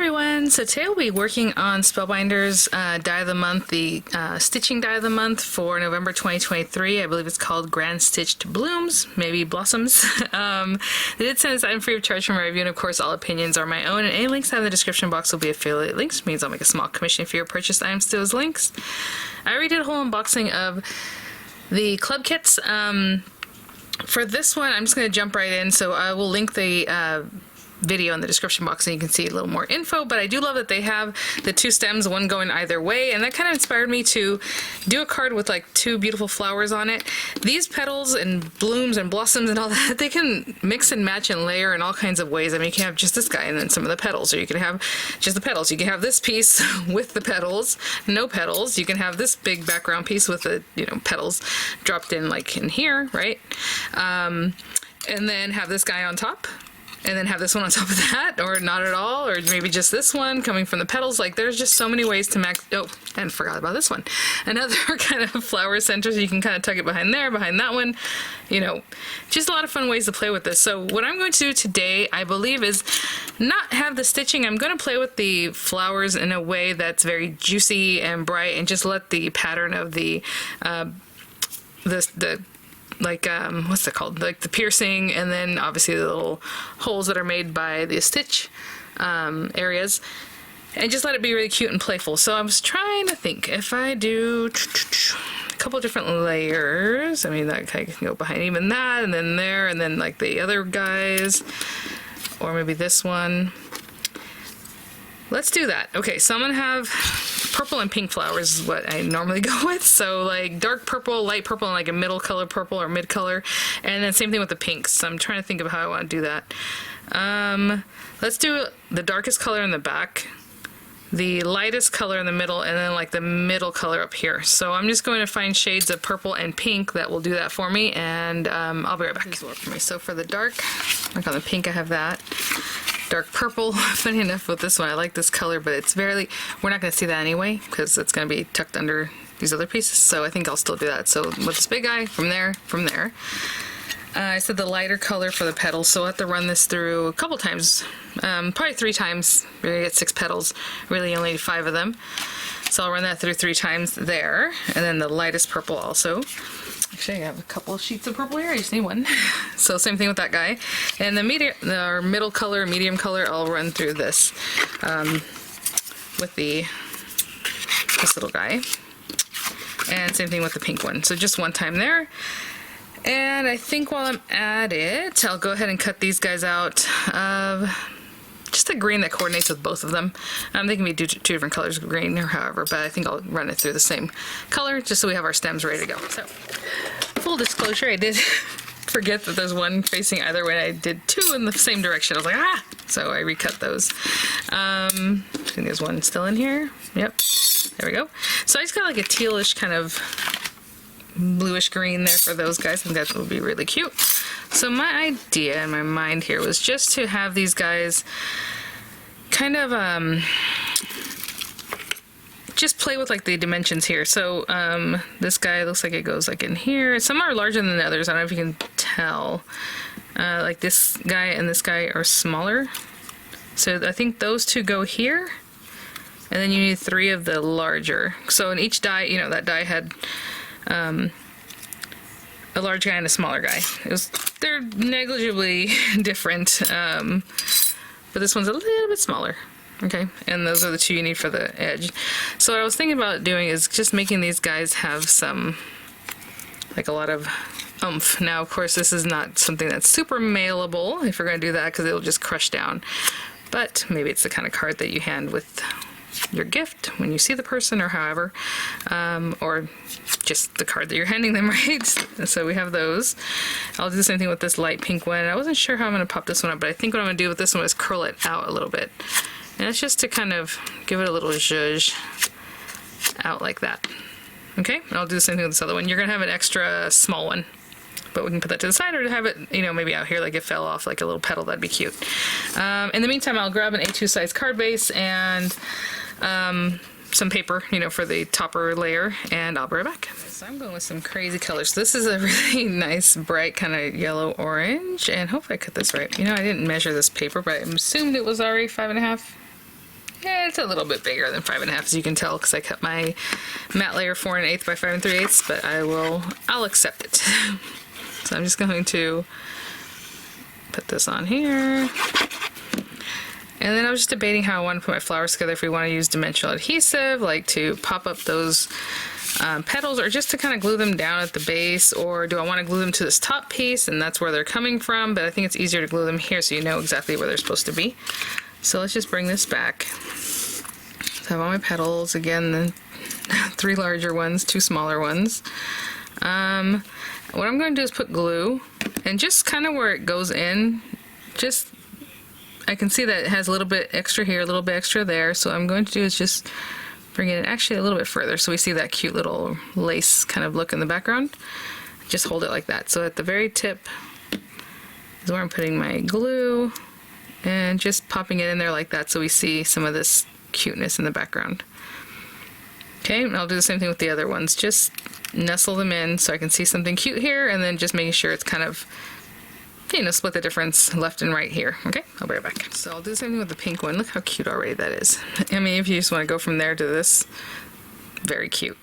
everyone, so today we'll be working on Spellbinders die of the month, the stitching die of the month for November 2023. I believe it's called Grand Stitched Blooms, maybe Blossoms. They did send this item free of charge from my review, and of course all opinions are my own, and any links I have in the description box will be affiliate links, which means I'll make a small commission for your purchased items to those links. I already did a whole unboxing of the club kits. For this one, I'm just going to jump right in, so I will link the video in the description box and you can see a little more info, but I do love that they have the two stems, one going either way, and that kind of inspired me to do a card with like two beautiful flowers on it. These petals and blooms and blossoms and all that, they can mix and match and layer in all kinds of ways. I mean, you can have just this guy and then some of the petals, or you can have just the petals. You can have this piece with the petals, no petals. You can have this big background piece with the, you know, petals dropped in like in here, right? And then have this guy on top. And then have this one on top of that, or not at all, or maybe just this one coming from the petals. Like, there's just so many ways to max. Oh, and forgot about this one. Another kind of flower center, so you can kind of tuck it behind there, behind that one. You know, just a lot of fun ways to play with this. So what I'm going to do today, I believe, is not have the stitching. I'm going to play with the flowers in a way that's very juicy and bright, and just let the pattern of the like what's it called, like the piercing, and then obviously the little holes that are made by the stitch areas, and just let it be really cute and playful. So I was trying to think, if I do a couple different layers, I mean, that I can go behind even that, and then there, and then like the other guys, or maybe this one. Let's do that. Okay, so I'm gonna have purple and pink flowers is what I normally go with. So like dark purple, light purple, and like a middle color purple or mid color. And then same thing with the pinks. So I'm trying to think of how I want to do that. Let's do the darkest color in the back, the lightest color in the middle, and then like the middle color up here. So I'm just going to find shades of purple and pink that will do that for me, and I'll be right back. This will work for me. So for the dark, like on the pink, I have that. Dark purple. Funny enough with this one, I like this color, but it's very, we're not going to see that anyway because it's going to be tucked under these other pieces, so I think I'll still do that. So with this big guy, from there, I said the lighter color for the petals, so I'll have to run this through a couple times, probably 3 times. We're going to get 6 petals, really only 5 of them. So I'll run that through 3 times there, and then the lightest purple also. Actually, I have a couple of sheets of purple here. I just need one. So same thing with that guy. And the middle color, medium color, I'll run through this with this little guy. And same thing with the pink one. So just one time there. And I think while I'm at it, I'll go ahead and cut these guys out of just a green that coordinates with both of them. They can be two different colors of green or however, but I think I'll run it through the same color just so we have our stems ready to go. So, full disclosure, I did forget that there's one facing either way. I did 2 in the same direction. I was like, ah! So I recut those. I think there's one still in here. Yep. There we go. So I just got like a tealish kind of bluish green there for those guys. I think that would be really cute. So my idea in my mind here was just to have these guys kind of just play with like the dimensions here. So this guy looks like it goes like in here. Some are larger than the others. I don't know if you can tell. Like this guy and this guy are smaller. So I think those 2 go here. And then you need 3 of the larger. So in each die, you know, that die had a large guy and a smaller guy. They're negligibly different, but this one's a little bit smaller. Okay, and those are the 2 you need for the edge. So what I was thinking about doing is just making these guys have some, like a lot of oomph. Now, of course, this is not something that's super mailable if you're going to do that because it'll just crush down. But maybe it's the kind of card that you hand with your gift when you see the person, or however, or just the card that you're handing them, right? So we have those. I'll do the same thing with this light pink one. I wasn't sure how I'm going to pop this one up, but I think what I'm going to do with this one is curl it out a little bit. And it's just to kind of give it a little zhuzh out like that. Okay, and I'll do the same thing with this other one. You're going to have an extra small one, but we can put that to the side, or to have it, you know, maybe out here like it fell off like a little petal. That'd be cute. In the meantime, I'll grab an A2 size card base and some paper, you know, for the topper layer, and I'll be right back. So I'm going with some crazy colors. This is a really nice bright kind of yellow orange, and hopefully I cut this right. You know, I didn't measure this paper, but I assumed it was already 5.5. Yeah, it's a little bit bigger than 5.5, as you can tell, because I cut my matte layer 4 1/8 by 5 3/8, but I'll accept it. So I'm just going to put this on here. And then I was just debating how I want to put my flowers together, if we want to use dimensional adhesive, like to pop up those petals, or just to kind of glue them down at the base, or do I want to glue them to this top piece and that's where they're coming from, but I think it's easier to glue them here so you know exactly where they're supposed to be. So let's just bring this back. So I have all my petals, again, the 3 larger ones, 2 smaller ones. What I'm going to do is put glue, and just kind of where it goes in, just, I can see that it has a little bit extra here, a little bit extra there, so what I'm going to do is just bring it actually a little bit further so we see that cute little lace kind of look in the background. Just hold it like that. So at the very tip is where I'm putting my glue, and just popping it in there like that so we see some of this cuteness in the background. Okay, and I'll do the same thing with the other ones. Just nestle them in so I can see something cute here, and then just making sure it's kind of, you know, split the difference left and right here. Okay, I'll be right back. So I'll do the same thing with the pink one. Look how cute already that is. I mean, if you just want to go from there to this, very cute.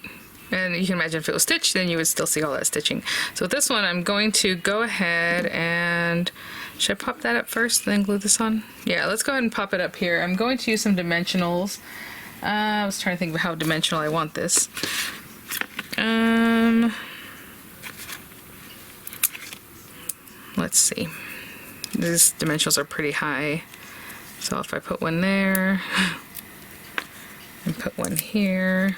And you can imagine if it was stitched, then you would still see all that stitching. So with this one, I'm going to go ahead and, should I pop that up first, then glue this on? Yeah, let's go ahead and pop it up here. I'm going to use some dimensionals. I was trying to think of how dimensional I want this. Let's see. These dimensionals are pretty high. So if I put one there, and put one here,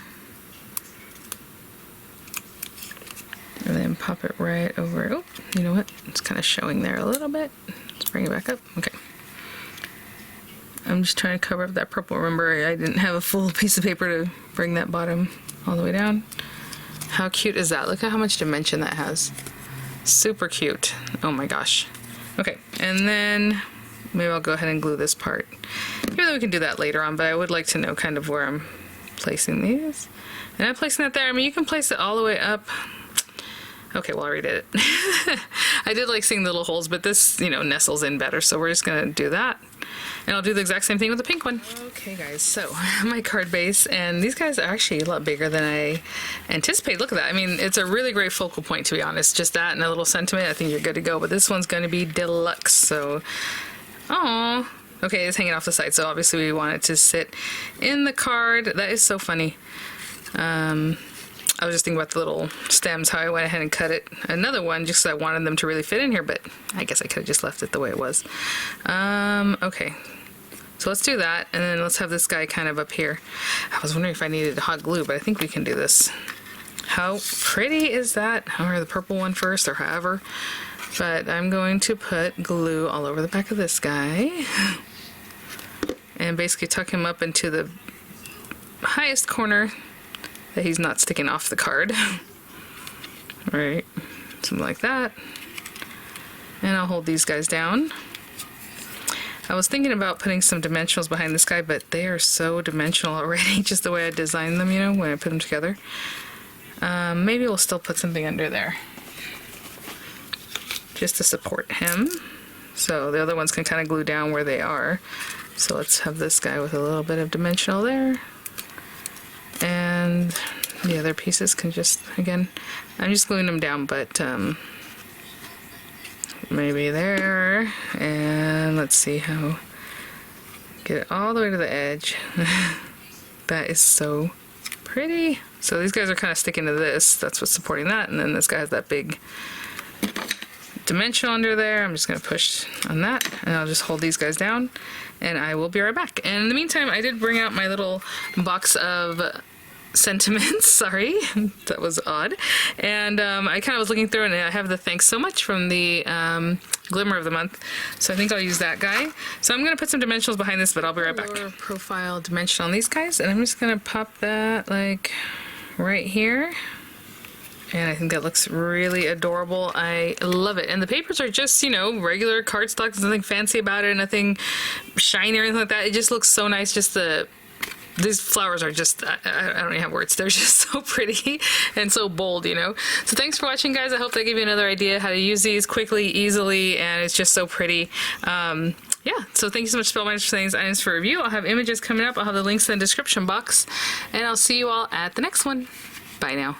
and then pop it right over. Oh, you know what? It's kind of showing there a little bit. Let's bring it back up. Okay. I'm just trying to cover up that purple. Remember, I didn't have a full piece of paper to bring that bottom all the way down. How cute is that? Look at how much dimension that has. Super cute. Oh my gosh. Okay, and then maybe I'll go ahead and glue this part. Even though we can do that later on, but I would like to know kind of where I'm placing these. And I'm placing that there. I mean, you can place it all the way up. Okay, well, I already did it. I did like seeing the little holes, but this, you know, nestles in better, so we're just gonna do that. And I'll do the exact same thing with the pink one. Okay guys, so my card base, and these guys are actually a lot bigger than I anticipated. Look at that. I mean, it's a really great focal point, to be honest. Just that and a little sentiment, I think you're good to go. But this one's gonna be deluxe, so, oh, okay, it's hanging off the side, so obviously we want it to sit in the card. That is so funny. I was just thinking about the little stems, how I went ahead and cut it. Another one, just because I wanted them to really fit in here, but I guess I could have just left it the way it was. Okay, so let's do that, and then let's have this guy kind of up here. I was wondering if I needed hot glue, but I think we can do this. How pretty is that? Or the purple one first, or however. But I'm going to put glue all over the back of this guy, and basically tuck him up into the highest corner that he's not sticking off the card. Right, something like that. And I'll hold these guys down. I was thinking about putting some dimensionals behind this guy, but they are so dimensional already, just the way I designed them, you know, when I put them together. Maybe we'll still put something under there, just to support him. So the other ones can kind of glue down where they are. So let's have this guy with a little bit of dimensional there. And the other pieces can just, again, I'm just gluing them down, but maybe there, and let's see how, get it all the way to the edge. That is so pretty. So these guys are kind of sticking to this, that's what's supporting that, and then this guy has that big dimension under there. I'm just going to push on that, and I'll just hold these guys down, and I will be right back. And in the meantime, I did bring out my little box of sentiments. Sorry, that was odd. And I kind of was looking through, and I have the thanks so much from the Glimmer of the Month, so I think I'll use that guy. So I'm going to put some dimensionals behind this, but I'll be right back. Lower profile dimension on these guys, and I'm just going to pop that like right here. And I think that looks really adorable. I love it. And the papers are just, you know, regular cardstock. There's nothing fancy about it, nothing shiny or anything like that. It just looks so nice. Just these flowers are just, I don't even have words. They're just so pretty and so bold, you know. So thanks for watching, guys. I hope that gave you another idea how to use these quickly, easily, and it's just so pretty. yeah, so thank you so much, Spellbinders, for sending these items for review. I'll have images coming up. I'll have the links in the description box. And I'll see you all at the next one. Bye now.